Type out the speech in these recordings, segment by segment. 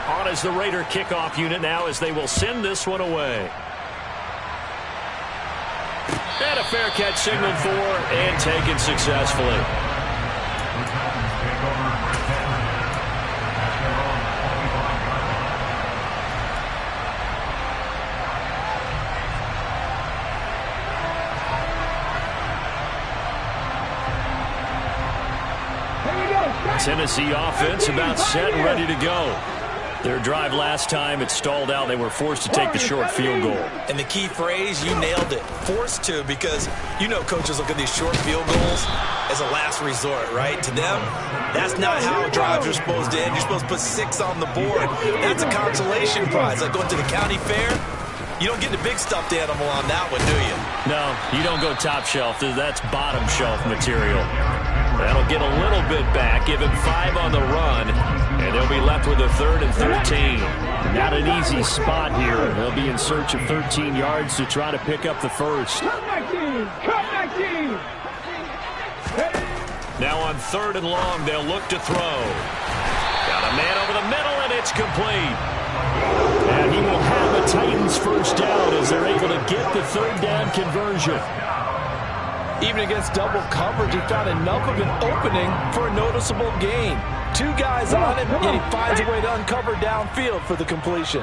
On as the Raider kickoff unit now as they will send this one away. And a fair catch signaled for and taken successfully. Tennessee offense about set and ready to go. Their drive last time, it stalled out. They were forced to take the short field goal. And the key phrase, you nailed it, forced to, because you know coaches look at these short field goals as a last resort, right? To them, that's not how drives are supposed to end. You're supposed to put 6 on the board. That's a consolation prize. Like going to the county fair, you don't get the big stuffed animal on that one, do you? No, you don't go top shelf. That's bottom shelf material. That'll get a little bit back, give him 5 on the run, and they'll be left with a 3rd and 13. Not an easy spot here. They'll be in search of 13 yards to try to pick up the first. Now on 3rd and long, they'll look to throw. Got a man over the middle, and it's complete. And he will have a Titans first down as they're able to get the 3rd down conversion. Even against double coverage, he found enough of an opening for a noticeable gain. 2 guys on him, and he finds a way to uncover downfield for the completion.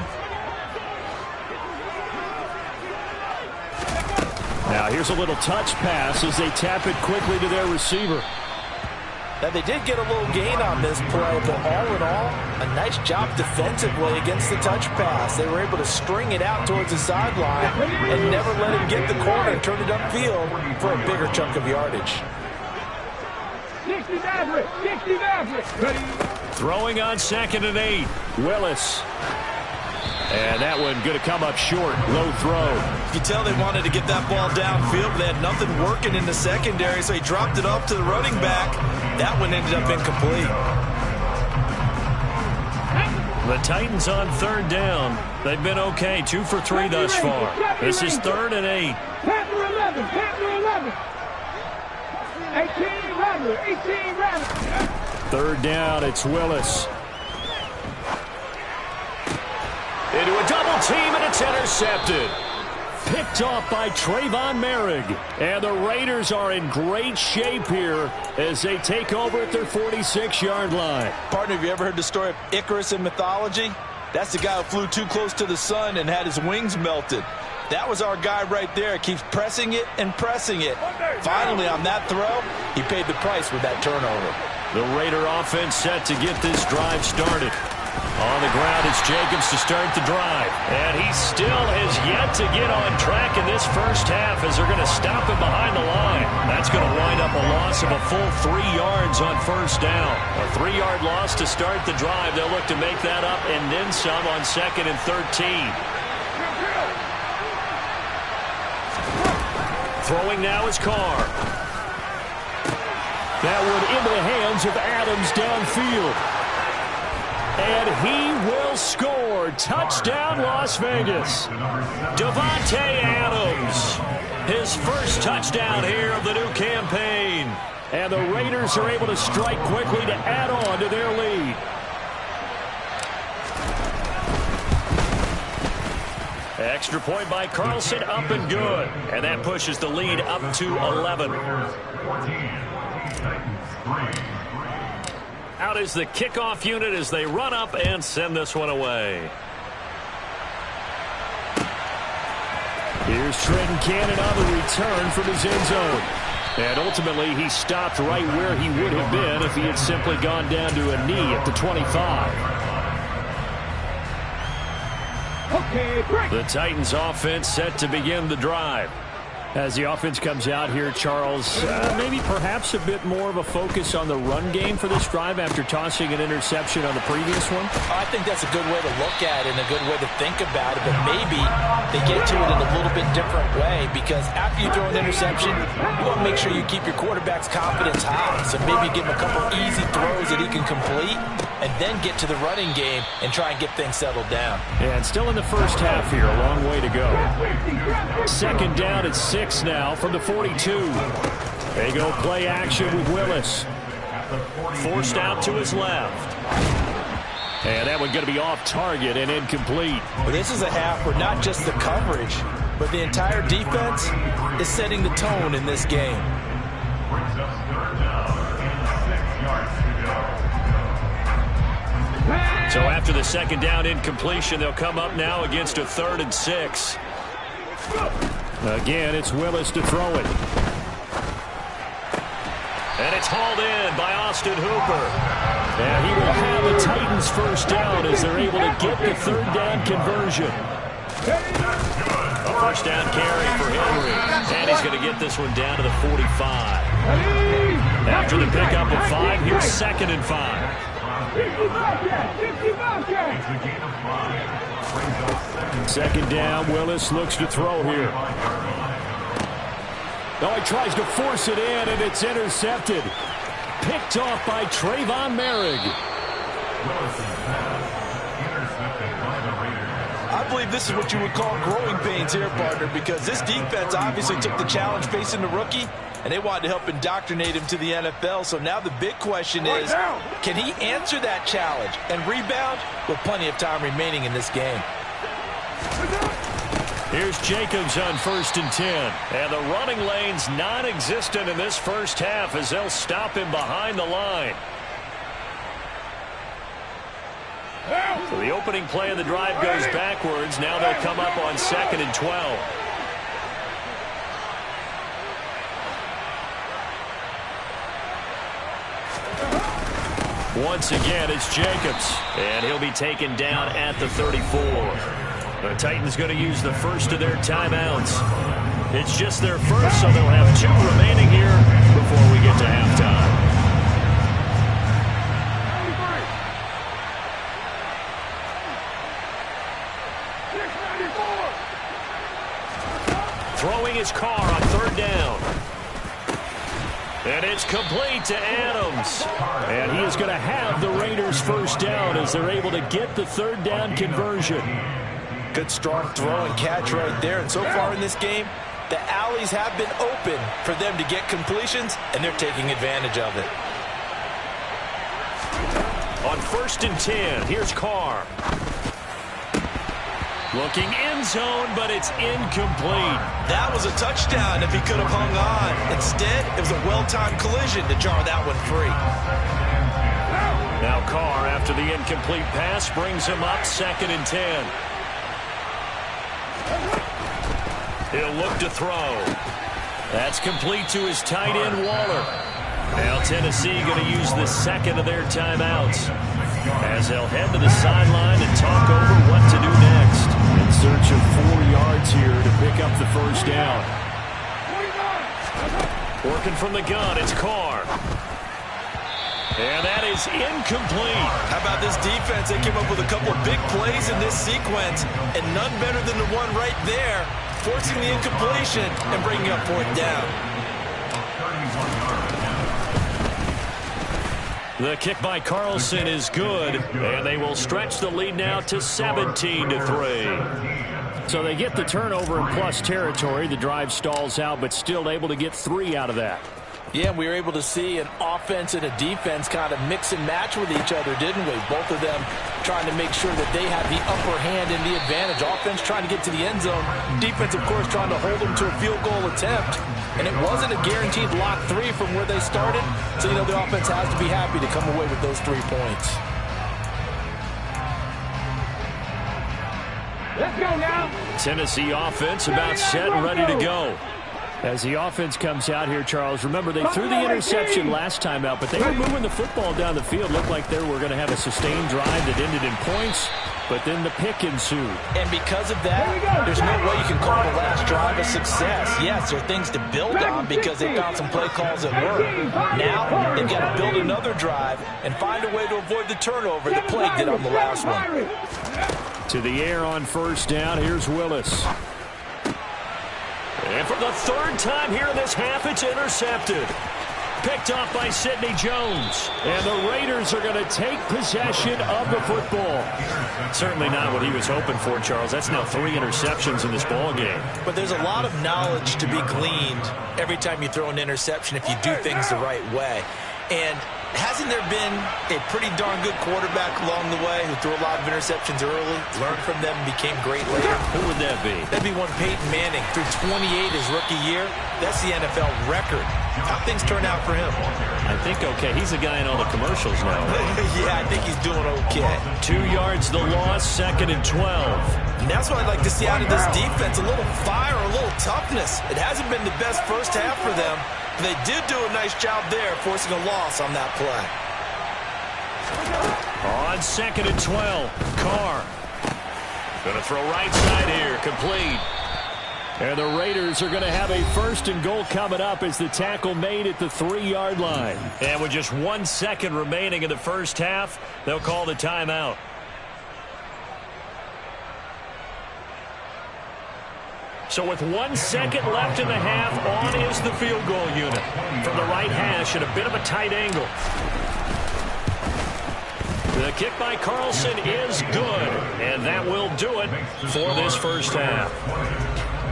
Now here's a little touch pass as they tap it quickly to their receiver. Now, they did get a little gain on this play, but all in all, a nice job defensively against the touch pass. They were able to string it out towards the sideline and never let him get the corner and turn it upfield for a bigger chunk of yardage. Throwing on 2nd and 8. Willis. And that one going to come up short. Low throw. You can tell they wanted to get that ball downfield, but they had nothing working in the secondary, so he dropped it off to the running back. That one ended up incomplete. The Titans on 3rd down. They've been okay. 2 for 3 thus far. This is 3rd and 8. Panther 11. Panther 11. 18 Rattler. 18 Rattler. 3rd down. It's Willis. Into a double team, and it's intercepted. Picked off by Trayvon Merrick. And the Raiders are in great shape here as they take over at their 46-yard line. Partner, have you ever heard the story of Icarus in mythology? That's the guy who flew too close to the sun and had his wings melted. That was our guy right there. Keeps pressing it and pressing it. Finally, on that throw, he paid the price with that turnover. The Raider offense set to get this drive started. On the ground, it's Jacobs to start the drive. And he still has yet to get on track in this first half as they're going to stop him behind the line. That's going to wind up a loss of a full 3 yards on first down. A 3-yard loss to start the drive. They'll look to make that up and then some on 2nd and 13. Throwing now is Carr. That one into the hands of Adams downfield. And he will score. Touchdown, Las Vegas. Davante Adams. His first touchdown here of the new campaign. And the Raiders are able to strike quickly to add on to their lead. Extra point by Carlson, up and good. And that pushes the lead up to 11. Out is the kickoff unit as they run up and send this one away. Here's Trenton Cannon on the return from his end zone. And ultimately, he stopped right where he would have been if he had simply gone down to a knee at the 25. Okay, break. The Titans offense set to begin the drive. As the offense comes out here, Charles, maybe perhaps a bit more of a focus on the run game for this drive after tossing an interception on the previous one? I think that's a good way to look at it and a good way to think about it, but maybe they get to it in a little bit different way because after you throw an interception, you want to make sure you keep your quarterback's confidence high. So maybe give him a couple easy throws that he can complete and then get to the running game and try and get things settled down. And still in the first half here, a long way to go. 2nd down at 6 now from the 42. They go play action with Willis. Forced out to his left. And that one going to be off target and incomplete. Well, this is a half where not just the coverage, but the entire defense is setting the tone in this game. So after the second down incompletion, they'll come up now against a 3rd and 6. Again, it's Willis to throw it. And it's hauled in by Austin Hooper. And he will have the Titans first down as they're able to get the 3rd down conversion. A first down carry for Henry. And he's going to get this one down to the 45. After the pickup of 5, here's 2nd and 5. Second down, Willis looks to throw here. Oh, he tries to force it in, and it's intercepted. Picked off by Trayvon Merrick. I believe this is what you would call growing pains here, partner, because this defense obviously took the challenge facing the rookie, and they wanted to help indoctrinate him to the NFL. So now the big question is, can he answer that challenge and rebound with plenty of time remaining in this game? Here's Jacobs on 1st and 10. And the running lane's non-existent in this first half as they'll stop him behind the line. So the opening play of the drive goes backwards. Now they'll come up on 2nd and 12. Once again, it's Jacobs. And he'll be taken down at the 34. The Titans going to use the first of their timeouts. It's just their first, so they'll have 2 remaining here before we get to halftime. Throwing his car on 3rd down. And it's complete to Adams. And he is going to have the Raiders first down as they're able to get the 3rd down conversion. Good strong throw and catch right there. And so far in this game, the alleys have been open for them to get completions, and they're taking advantage of it. On 1st and 10, here's Carr. Looking end zone, but it's incomplete. That was a touchdown if he could have hung on. Instead, it was a well-timed collision to jar that one free. Now Carr, after the incomplete pass, brings him up 2nd and 10. He'll look to throw. That's complete to his tight end, Waller. Now Tennessee going to use the 2nd of their timeouts as they'll head to the sideline and talk over what to do next. In search of 4 yards here to pick up the first down. Working from the gun, it's Carr. And that is incomplete. How about this defense? They came up with a couple of big plays in this sequence, and none better than the one right there, forcing the incompletion and bringing up 4th down. The kick by Carlson is good, and they will stretch the lead now to 17-3. So they get the turnover in plus territory. The drive stalls out, but still able to get 3 out of that. Yeah, we were able to see an offense and a defense kind of mix and match with each other, didn't we? Both of them trying to make sure that they have the upper hand and the advantage. Offense trying to get to the end zone. Defense, of course, trying to hold them to a field goal attempt. And it wasn't a guaranteed lock 3 from where they started. So, you know, the offense has to be happy to come away with those 3 points. Let's go now. Tennessee offense about set and ready to go. As the offense comes out here, Charles, remember they threw the interception last time out, but they were moving the football down the field. Looked like they were going to have a sustained drive that ended in points, but then the pick ensued. And because of that, there's no way you can call the last drive a success. Yes, there are things to build on because they found some play calls that work. Now they've got to build another drive and find a way to avoid the turnover that plagued it on the last one. To the air on first down, here's Willis. And for the 3rd time here in this half, it's intercepted. Picked off by Sidney Jones. And the Raiders are going to take possession of the football. Certainly not what he was hoping for, Charles. That's now 3 interceptions in this ball game. But there's a lot of knowledge to be gleaned every time you throw an interception if you do things the right way. And hasn't there been a pretty darn good quarterback along the way who threw a lot of interceptions early, learned from them, and became great later? Who would that be? That'd be one Peyton Manning. Threw 28 his rookie year. That's the NFL record. How things turn out for him? I think okay. He's the guy in all the commercials now. Yeah, I think he's doing okay. 2 yards the loss, 2nd and 12. And that's what I'd like to see out of this defense, a little fire, a little toughness. It hasn't been the best first half for them. They did do a nice job there, forcing a loss on that play. On 2nd and 12, Carr. Going to throw right side here, complete. And the Raiders are going to have a 1st and goal coming up as the tackle made at the 3-yard line. And with just 1 second remaining in the first half, they'll call the timeout. So with 1 second left in the half, on is the field goal unit. From the right hash at a bit of a tight angle. The kick by Carlson is good. And that will do it for this first half.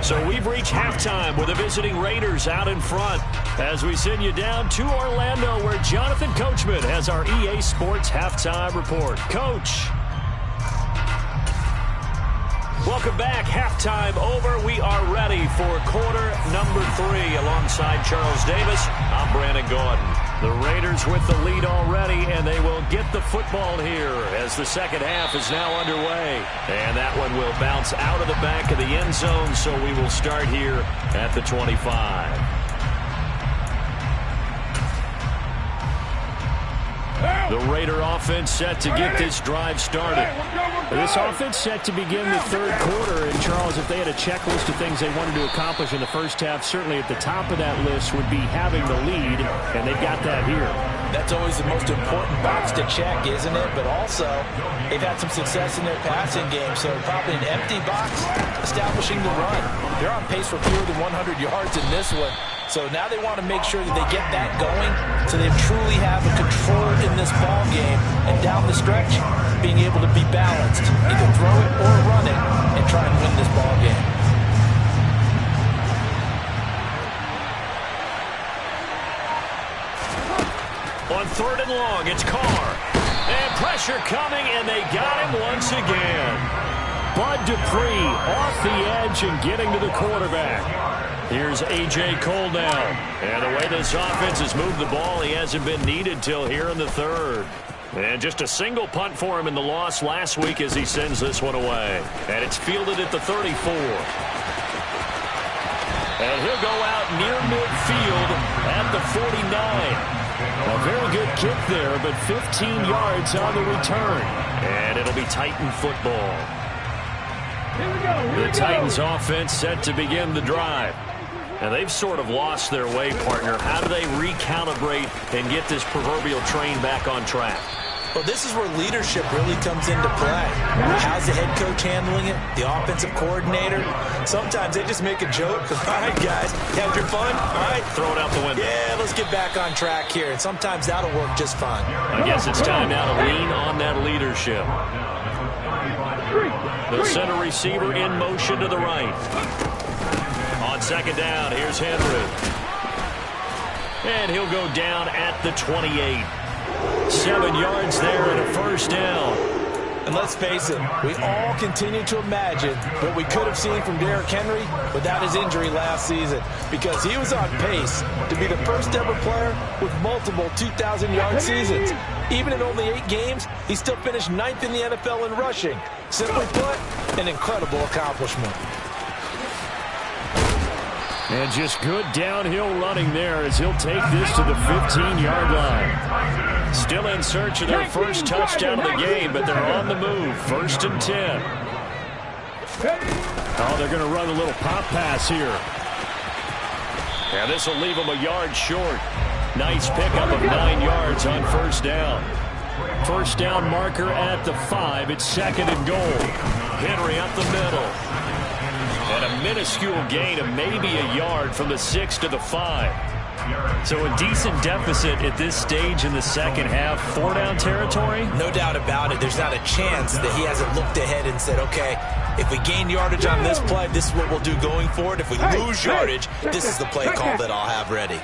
So we've reached halftime with the visiting Raiders out in front as we send you down to Orlando where Jonathan Coachman has our EA Sports Halftime Report. Coach. Welcome back. Halftime over. We are ready for quarter number 3 alongside Charles Davis. I'm Brandon Gordon. The Raiders with the lead already, and they will get the football here as the second half is now underway. And that one will bounce out of the back of the end zone, so we will start here at the 25. The Raider offense set to get this drive started. This offense set to begin the third quarter. And, Charles, if they had a checklist of things they wanted to accomplish in the first half, certainly at the top of that list would be having the lead, and they got that here. That's always the most important box to check, isn't it? But also, they've had some success in their passing game, so probably an empty box establishing the run. They're on pace for fewer than 100 yards in this one. So now they want to make sure that they get that going so they truly have a control in this ball game and down the stretch being able to be balanced, either throw it or run it and try and win this ball game. On 3rd and long, it's Carr. And pressure coming, and they got him once again. Bud Dupree off the edge and getting to the quarterback. Here's A.J. Cole now. And the way this offense has moved the ball, he hasn't been needed till here in the third. And just a single punt for him in the loss last week as he sends this one away. And it's fielded at the 34. And he'll go out near midfield at the 49. A very good kick there, but 15 yards on the return. And it'll be Titan football. The Titans offense set to begin the drive. And they've sort of lost their way, partner. How do they recalibrate and get this proverbial train back on track? Well, this is where leadership really comes into play. How's the head coach handling it? The offensive coordinator? Sometimes they just make a joke. All right, guys, you had your fun? All right. Throw it out the window. Yeah, let's get back on track here. And sometimes that'll work just fine. I guess it's time now to lean on that leadership. The center receiver in motion to the right. On 2nd down, here's Henry. And he'll go down at the 28. 7 yards there and a 1st down. And let's face it, we all continue to imagine what we could have seen from Derrick Henry without his injury last season, because he was on pace to be the first ever player with multiple 2,000-yard seasons. Even in only 8 games, he still finished 9th in the NFL in rushing. Simply put, an incredible accomplishment. And just good downhill running there as he'll take this to the 15-yard line. Still in search of their first touchdown of the game, but they're on the move. 1st and 10. Oh, they're going to run a little pop pass here. And this will leave them a yard short. Nice pickup of 9 yards on 1st down. 1st down marker at the 5. It's 2nd and goal. Henry up the middle. And a minuscule gain of maybe a yard from the 6 to the 5. So a decent deficit at this stage in the second half. 4-down territory? No doubt about it. There's not a chance that he hasn't looked ahead and said, okay, if we gain yardage on this play, this is what we'll do going forward. If we lose yardage, this is the play call that I'll have ready.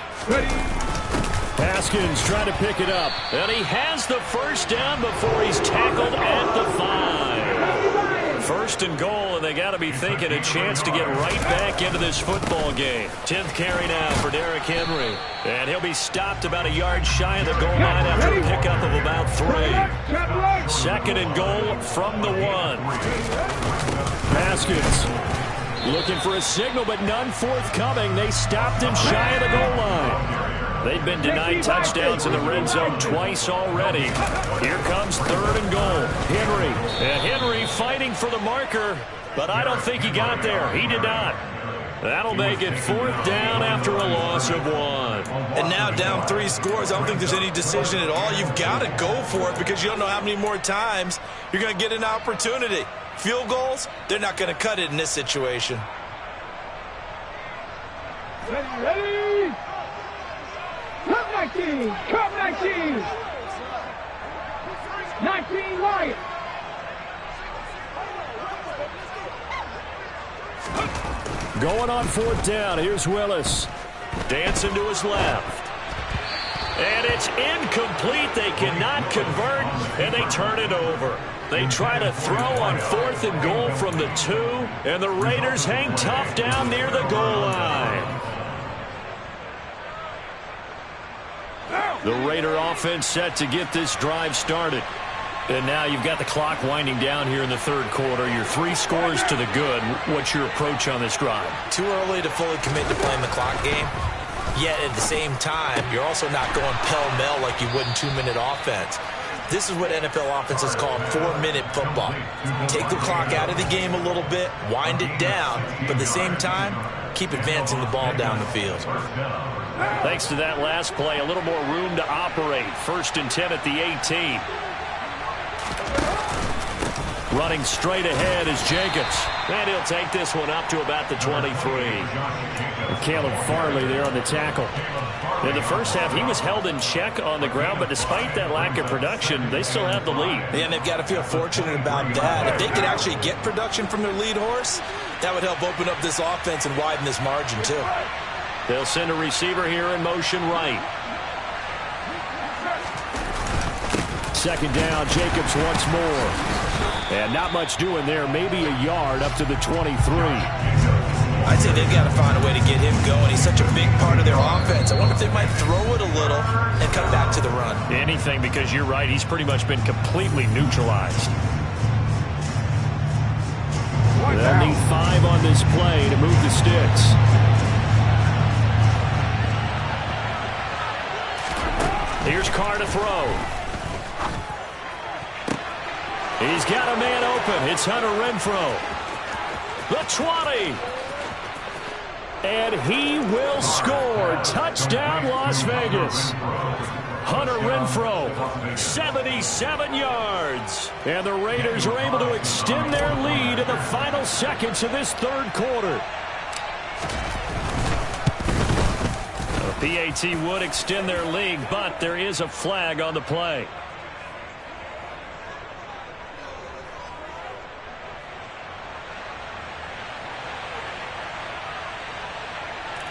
Haskins trying to pick it up. And he has the first down before he's tackled at the 5. First and goal, and they got to be thinking a chance to get right back into this football game. 10th carry now for Derrick Henry. And he'll be stopped about a yard shy of the goal line after a pickup of about 3. Second and goal from the 1. Haskins looking for a signal, but none forthcoming. They stopped him shy of the goal line. They've been denied touchdowns in the red zone twice already. Here comes third and goal. Henry. And Henry fighting for the marker, but I don't think he got there. He did not. That'll make it 4th down after a loss of 1. And now down 3 scores. I don't think there's any decision at all. You've got to go for it because you don't know how many more times you're going to get an opportunity. Field goals, they're not going to cut it in this situation. Ready? Come 19! Come 19! 19 Wyatt! Going on 4th down. Here's Willis. Dancing to his left. And it's incomplete. They cannot convert, and they turn it over. They try to throw on 4th and goal from the 2, and the Raiders hang tough down near the goal line. The Raider offense set to get this drive started. And now you've got the clock winding down here in the 3rd quarter. You're 3 scores to the good. What's your approach on this drive? Too early to fully commit to playing the clock game. Yet at the same time, you're also not going pell-mell like you would in 2-minute offense. This is what NFL offenses call 4-minute football. Take the clock out of the game a little bit, wind it down, but at the same time, keep advancing the ball down the field. Thanks to that last play, a little more room to operate. 1st and 10 at the 18. Running straight ahead is Jacobs. And he'll take this one up to about the 23. Caleb Farley there on the tackle. In the first half, he was held in check on the ground, but despite that lack of production, they still have the lead. And they've got to feel fortunate about that. If they could actually get production from their lead horse, that would help open up this offense and widen this margin too. They'll send a receiver here in motion right. Second down, Jacobs once more. And not much doing there, maybe a yard up to the 23. I'd say they've got to find a way to get him going. He's such a big part of their offense. I wonder if they might throw it a little and come back to the run. Anything, because you're right, he's pretty much been completely neutralized. They'll need 5 on this play to move the sticks. Here's Carr to throw. He's got a man open. It's Hunter Renfrow. The 20. And he will score. Touchdown, Las Vegas. Hunter Renfrow, 77 yards. And the Raiders are able to extend their lead in the final seconds of this 3rd quarter. The PAT would extend their lead, but there is a flag on the play.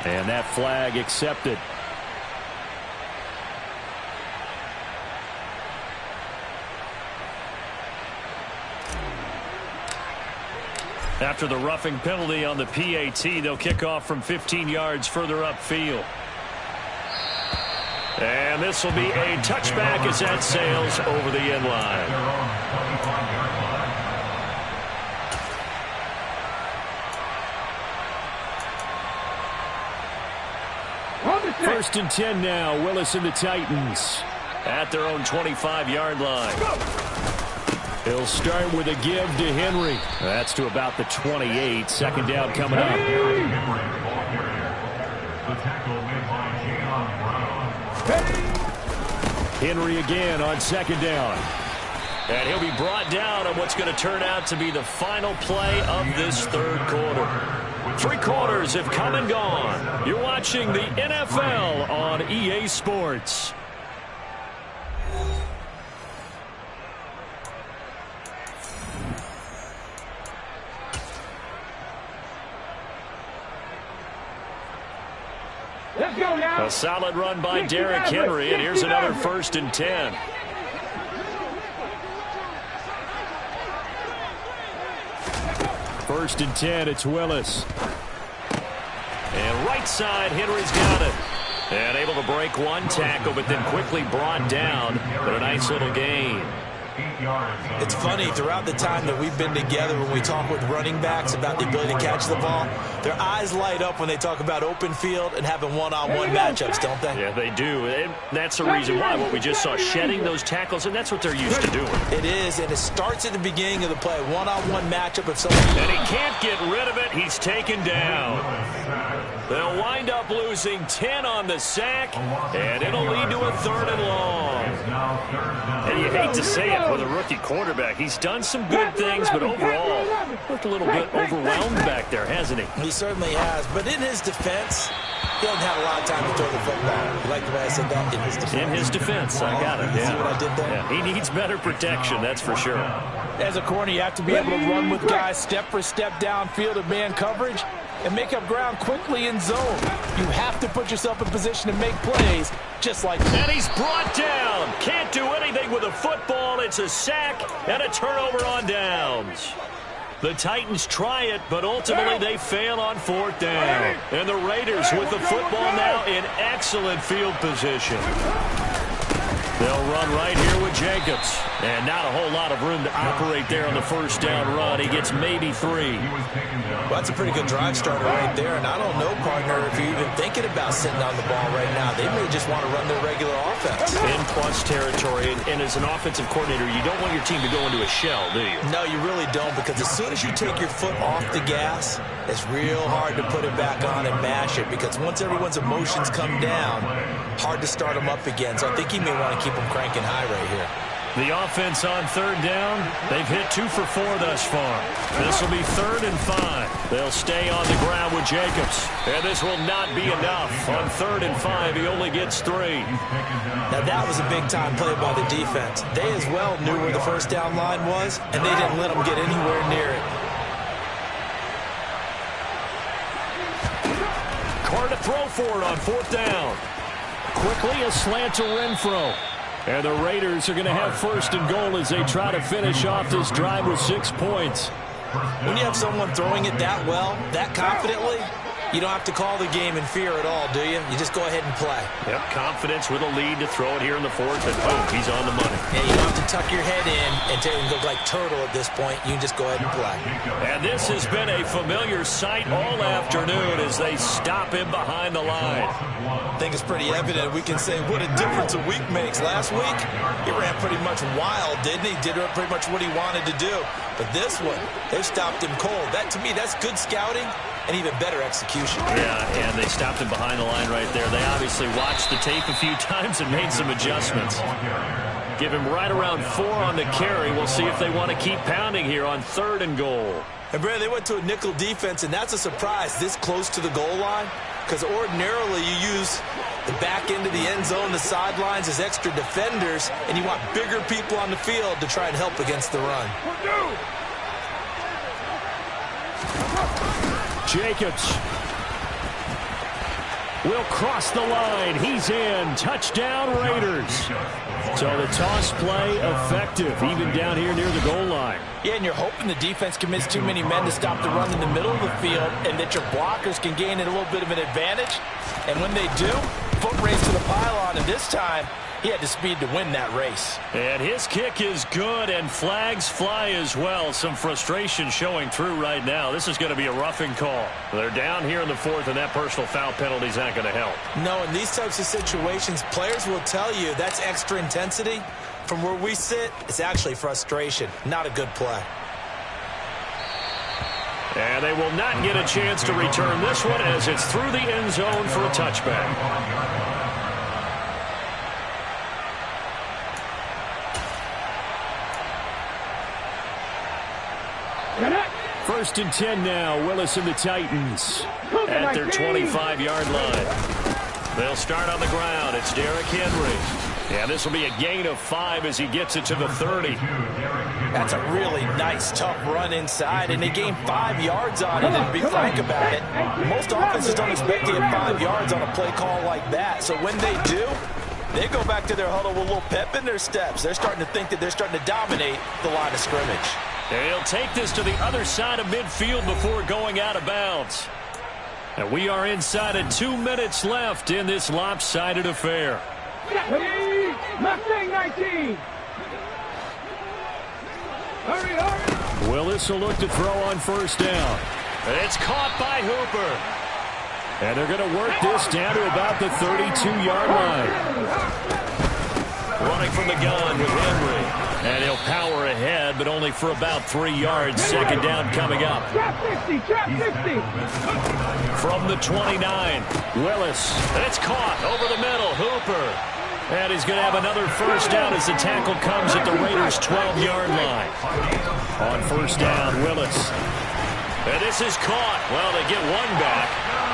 And that flag accepted. After the roughing penalty on the PAT, they'll kick off from 15 yards further upfield. And this will be a touchback as that sails over the end line. First and 10 now. Willis and the Titans at their own 25-yard line. He'll start with a give to Henry. That's to about the 28. Second down coming up. Henry again on second down. And he'll be brought down on what's going to turn out to be the final play of this 3rd quarter. 3 quarters have come and gone. You're watching the NFL on EA Sports. Let's go now. A solid run by Derrick Henry, and here's another 1st and 10. First and 10, it's Willis. And right side, Henry's got it. And able to break one tackle, but then quickly brought down. But a nice little gain. It's funny, throughout the time that we've been together, when we talk with running backs about the ability to catch the ball, their eyes light up when they talk about open field and having one-on-one matchups, don't they? Yeah, they do. And that's the reason why. What we just saw, shedding those tackles, and that's what they're used to doing. It is, and it starts at the beginning of the play. One-on-one matchup of someone. And he can't get rid of it. He's taken down. They'll wind up losing 10 on the sack, and it'll lead to a 3rd and long. And you hate to say it with a rookie quarterback. He's done some good things, but overall, looked a little bit overwhelmed back there, hasn't he? He certainly has. But in his defense, he hasn't had a lot of time to throw the football. You like the way I said that? In his defense. In his defense, I got it. Yeah. See what I did there? Yeah, he needs better protection, that's for sure. As a corner, you have to be able to run with guys step for step downfield of man coverage and make up ground quickly in zone. You have to put yourself in position to make plays just like that. And he's brought down. Can't do anything with a football. It's a sack and a turnover on downs. The Titans try it, but ultimately they fail on 4th down. And the Raiders with the football now in excellent field position. They'll run right here with Jacobs. And not a whole lot of room to operate there on the 1st down run. He gets maybe 3. Well, that's a pretty good drive starter right there. And I don't know, partner, if you're even thinking about sitting on the ball right now. They may just want to run their regular offense. In plus territory. And as an offensive coordinator, you don't want your team to go into a shell, do you? No, you really don't, because as soon as you take your foot off the gas, it's real hard to put it back on and mash it, because once everyone's emotions come down, hard to start them up again. So I think he may want to keep them cranking high right here. The offense on 3rd down, they've hit 2 for 4 thus far. This will be 3rd and 5. They'll stay on the ground with Jacobs. And this will not be enough. On 3rd and 5, he only gets 3. Now that was a big-time play by the defense. They as well knew where the 1st down line was, and they didn't let them get anywhere near it. Carr to throw for it on 4th down. Quickly a slant to Renfro. And the Raiders are going to have 1st and goal as they try to finish off this drive with 6 points. When you have someone throwing it that well, that confidently, you don't have to call the game in fear at all, do you? You just go ahead and play. Yep, confidence with a lead to throw it here in the 4th, and boom, he's on the money. And you don't have to tuck your head in and go like turtle at this point. You can just go ahead and play. And this has been a familiar sight all afternoon as they stop him behind the line. I think it's pretty evident. We can say what a difference a week makes. Last week, he ran pretty much wild, didn't he? Did pretty much what he wanted to do. But this one, they've stopped him cold. That, to me, that's good scouting and even better execution. Yeah, and they stopped him behind the line right there. They obviously watched the tape a few times and made some adjustments. Give him right around 4 on the carry. We'll see if they want to keep pounding here on 3rd and goal. And, Brad, they went to a nickel defense, and that's a surprise this close to the goal line, because ordinarily you use the back end of the end zone, the sidelines as extra defenders, and you want bigger people on the field to try and help against the run. Jacobs will cross the line. He's in. Touchdown, Raiders. So the toss play effective, even down here near the goal line. Yeah, and you're hoping the defense commits too many men to stop the run in the middle of the field and that your blockers can gain a little bit of an advantage. And when they do, foot race to the pylon, and this time he had the speed to win that race. And his kick is good, and flags fly as well. Some frustration showing through right now. This is going to be a roughing call. They're down here in the 4th, and that personal foul penalty is not going to help. No, in these types of situations, players will tell you that's extra intensity. From where we sit, it's actually frustration, not a good play. And they will not get a chance to return this one as it's through the end zone for a touchback. First and 10 now. Willis and the Titans at their 25-yard line. They'll start on the ground. It's Derrick Henry. Yeah, this will be a gain of 5 as he gets it to the 30. That's a really nice, tough run inside, and they gained 5 yards on it. And to be frank about it, most offenses don't expect to get 5 yards on a play call like that. So when they do, they go back to their huddle with a little pep in their steps. They're starting to think that they're starting to dominate the line of scrimmage. And he'll take this to the other side of midfield before going out of bounds. And we are inside of 2 minutes left in this lopsided affair. Mustang 19. Hurry, hurry. Willis will look to throw on first down. It's caught by Hooper. And they're going to work this down to about the 32-yard line. Running from the gun with Henry. And he'll power ahead, but only for about 3 yards. Second down coming up. Trap 50, trap 50. From the 29, Willis. It's caught over the middle. Hooper. And he's going to have another first down as the tackle comes at the Raiders' 12-yard line. On first down, Willis. And this is caught. Well, they get one back.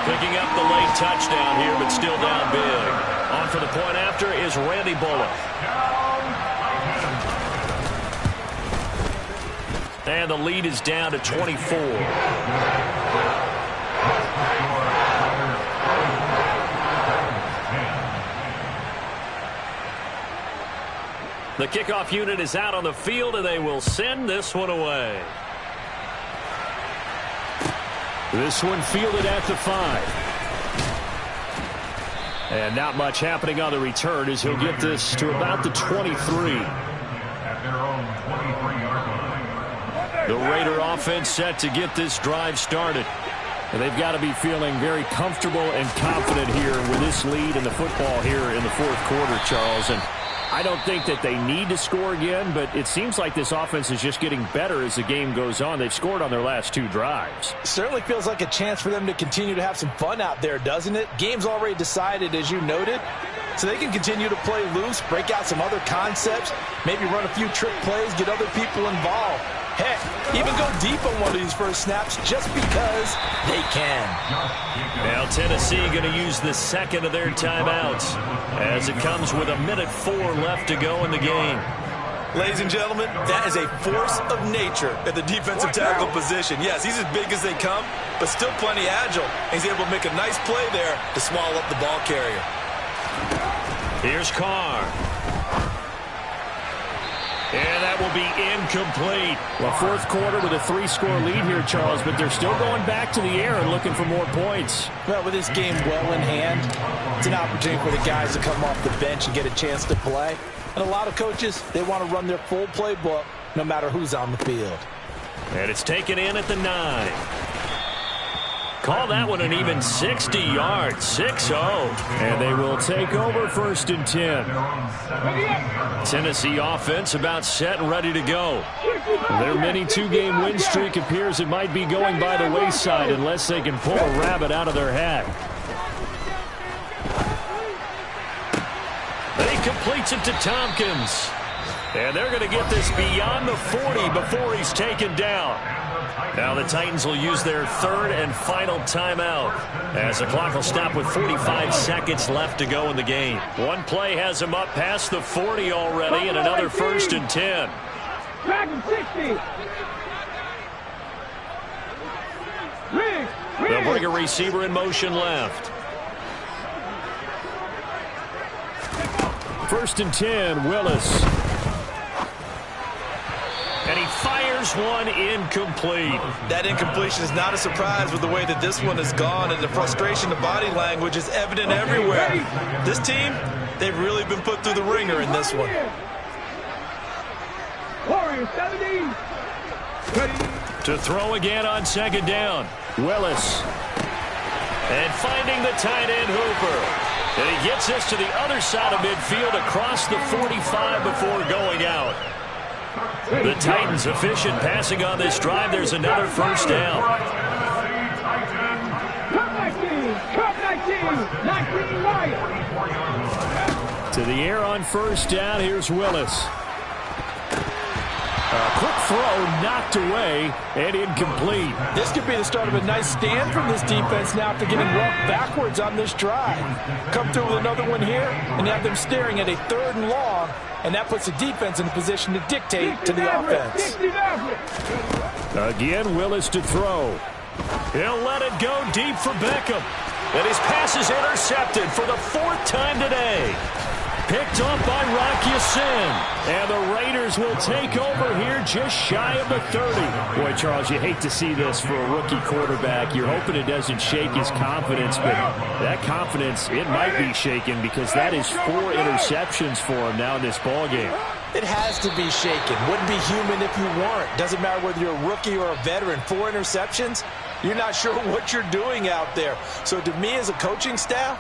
Picking up the late touchdown here, but still down big. On for the point after is Randy Bullock. And the lead is down to 24. The kickoff unit is out on the field, and they will send this one away. This one fielded at the 5. And not much happening on the return as he'll get this to about the 23. The Raider offense set to get this drive started. And they've got to be feeling very comfortable and confident here with this lead in the football here in the fourth quarter, Charles. And I don't think that they need to score again, but it seems like this offense is just getting better as the game goes on. They've scored on their last 2 drives. Certainly feels like a chance for them to continue to have some fun out there, doesn't it? Game's already decided, as you noted, so they can continue to play loose, break out some other concepts, maybe run a few trick plays, get other people involved. Heck, even go deep on one of these first snaps just because they can. Now Tennessee going to use the second of their timeouts as it comes with 1:04 left to go in the game. Ladies and gentlemen, that is a force of nature at the defensive tackle position. Yes, he's as big as they come, but still plenty agile. He's able to make a nice play there to swallow up the ball carrier. Here's Carr. And that will be incomplete. Well, fourth quarter with a 3-score lead here, Charles, but they're still going back to the air and looking for more points. Well, with this game well in hand, it's an opportunity for the guys to come off the bench and get a chance to play. And a lot of coaches, they want to run their full playbook no matter who's on the field. And it's taken in at the 9. Call that one an even 60 yards, 6-0. And they will take over first and 10. Tennessee offense about set and ready to go. Their mini 2-game win streak appears it might be going by the wayside unless they can pull a rabbit out of their hat. He completes it to Tompkins. And they're going to get this beyond the 40 before he's taken down. Now the Titans will use their third and final timeout as the clock will stop with 45 seconds left to go in the game. One play has them up past the 40 already and another first and 10. Dragon 60. They'll bring a receiver in motion left. First and 10, Willis. And he fires one incomplete. That incompletion is not a surprise with the way that this one has gone, and the frustration, the body language is evident everywhere. This team, they've really been put through the ringer in this one. Warrior 70. Ready. To throw again on second down. Willis. And finding the tight end, Hooper. And he gets this to the other side of midfield across the 45 before going out. The Titans efficient passing on this drive. There's another first down. Cup 19, 19 right. To the air on first down. Here's Willis. quick throw knocked away and incomplete. This could be the start of a nice stand from this defense now after getting walked backwards on this drive. Come through with another one here and have them staring at a 3rd and long, and that puts the defense in a position to dictate to the offense. Again, Willis to throw. He'll let it go deep for Beckham. And his pass is intercepted for the 4th time today. Picked off by Rock Ya-Sin. And the Raiders will take over here just shy of the 30. Boy, Charles, you hate to see this for a rookie quarterback. You're hoping it doesn't shake his confidence, but that confidence, it might be shaken because that is 4 interceptions for him now in this ballgame. It has to be shaken. Wouldn't be human if you weren't. Doesn't matter whether you're a rookie or a veteran. 4 interceptions, you're not sure what you're doing out there. So to me as a coaching staff,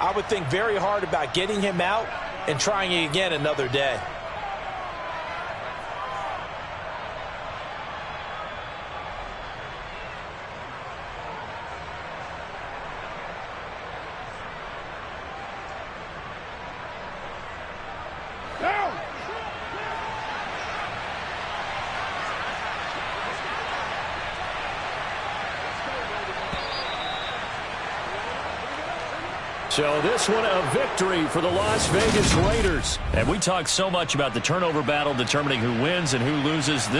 I would think very hard about getting him out and trying it again another day. So this one a victory for the Las Vegas Raiders. And we talk so much about the turnover battle determining who wins and who loses. This